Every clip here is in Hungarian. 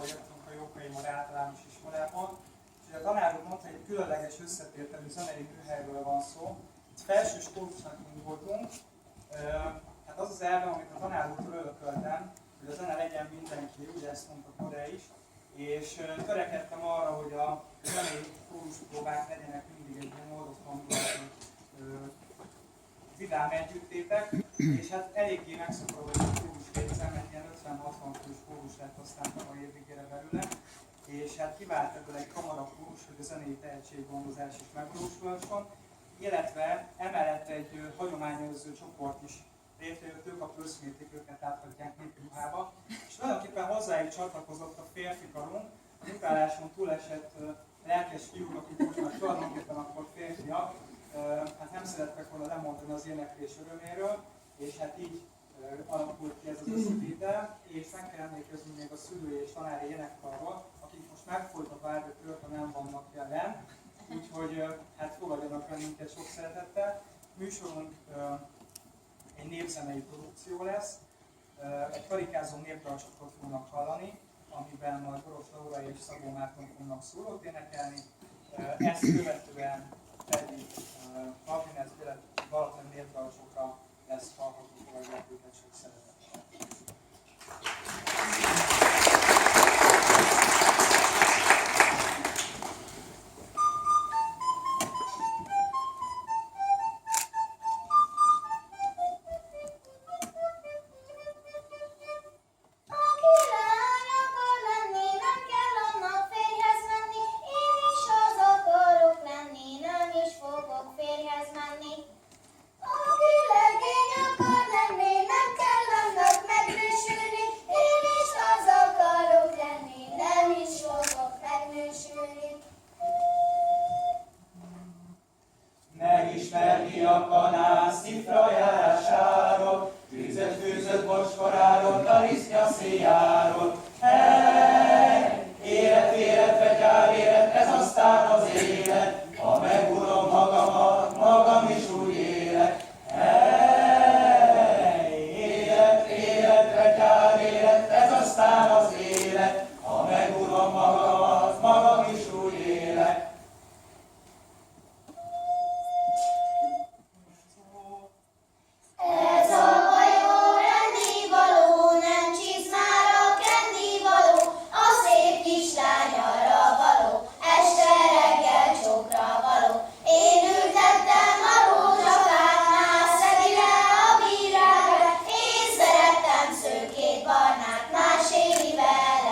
hallgattunk a Jókai általános iskolában, és a tanár úr mondta, hogy egy különleges összetételű zenei műhelyről van szó. Itt felsős kórusnak indultunk. Hát az az elve, amit a tanár úrtól örököltem, hogy a zene legyen mindenki, ugye ezt mondta Kode is, és törekedtem arra, hogy a zenei kóruspróbák legyenek mindig egy ilyen oldott hangulatú vidám együttétek, és hát eléggé megszaporodott a kórus létszám, mert ilyen 50-60 fős kórus lett aztán tavaly év végére belőle, és hát kivált ebből egy kamara kórus, hogy a zenei tehetséggondozás is megvalósulhasson, illetve emellett egy hagyományőrző csoport is létrejött, ők a pluszmérték, őket átadják népi ruhába, és tulajdonképpen hozzájuk csatlakozott a férfi karunk, az utáláson túlesett lelkes fiúk, akik most már tulajdonképpen akkor férfiak, hát nem szerettek volna lemondani az éneklés öröméről, és hát így alakult ki ez az összetétel, és meg kell emlékezni még a szülői és tanári énekkarról, akik most megfolytva várva körbe nem vannak jelen, úgyhogy hát fogadjanak bennünket sok szeretettel. Műsorunk egy népzenei produkció lesz, egy karikázó népdalcsokat fognak hallani, amiben majd Boros Laura és Szabó Márton fognak szólót énekelni, ezt követően pedig Martinez Balaton népdalcsokra lesz hallható, fogadják őket sok szeretettel. Megismerni a kanál szifra járásáról, tűzet fűzött bocskoráról, tarisztja széjáról. Hey, élet, élet, gyár élet, ez aztán az élet, ha megunom magamat, magam is úgy élek. Hey, élet, élet, gyár élet, ez aztán az élet, ha megunom magamat, magam is úgy élek. Barnát, más évivel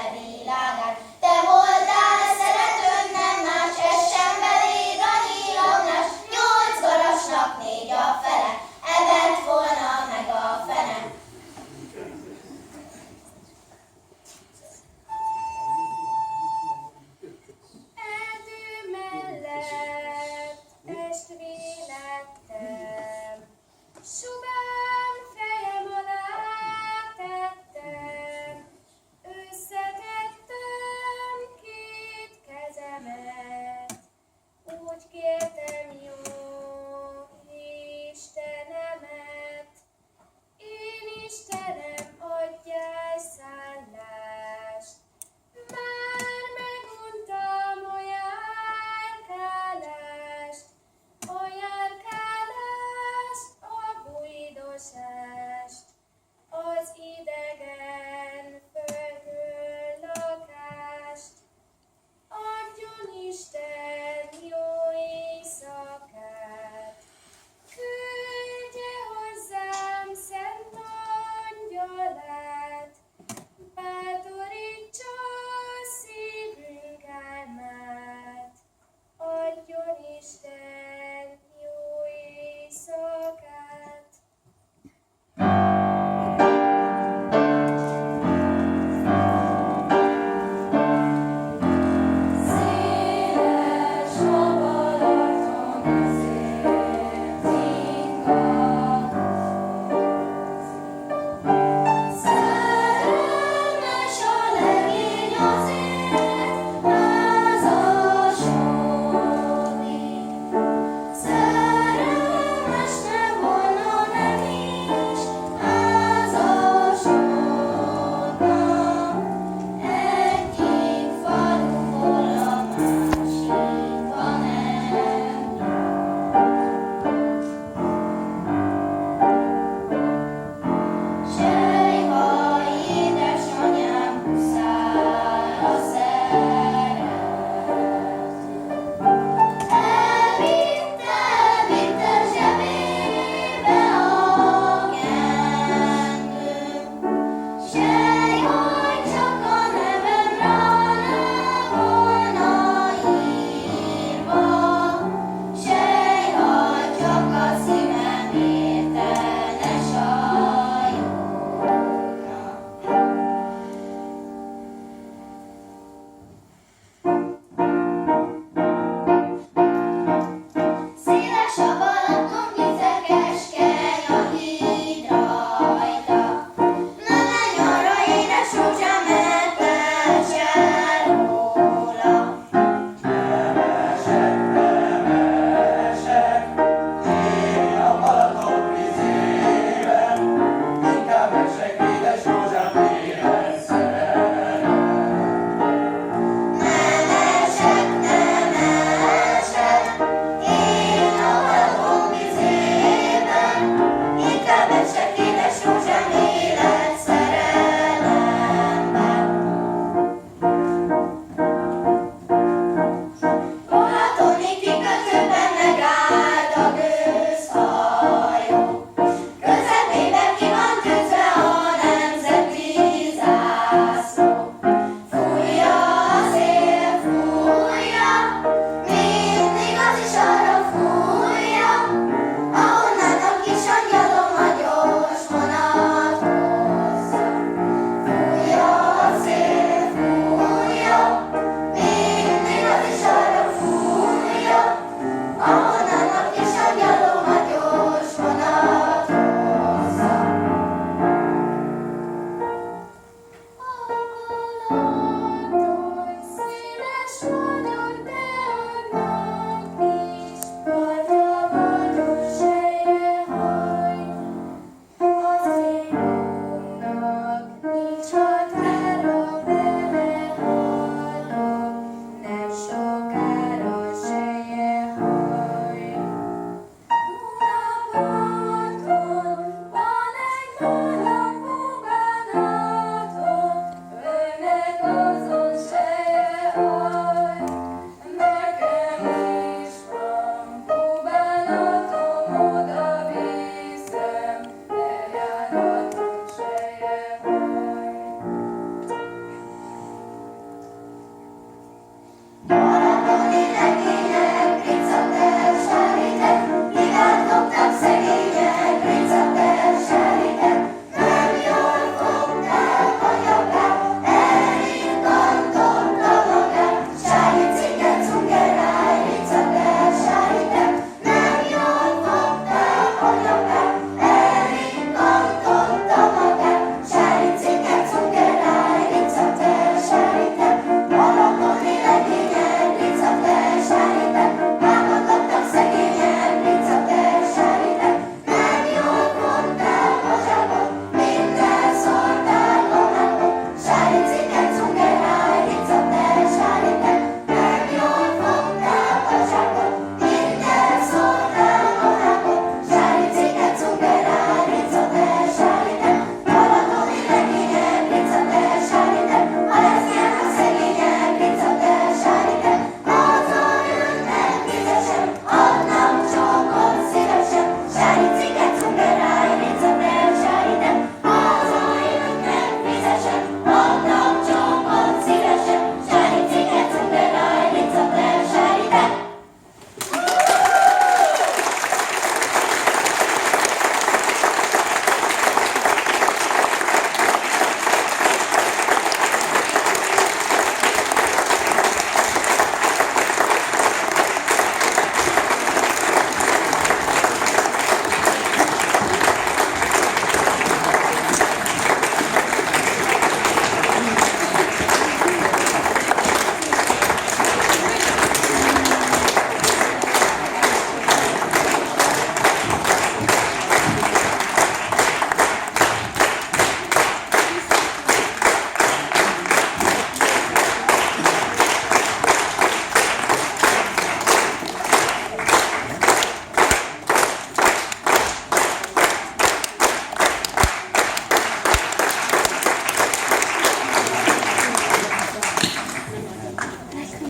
tesó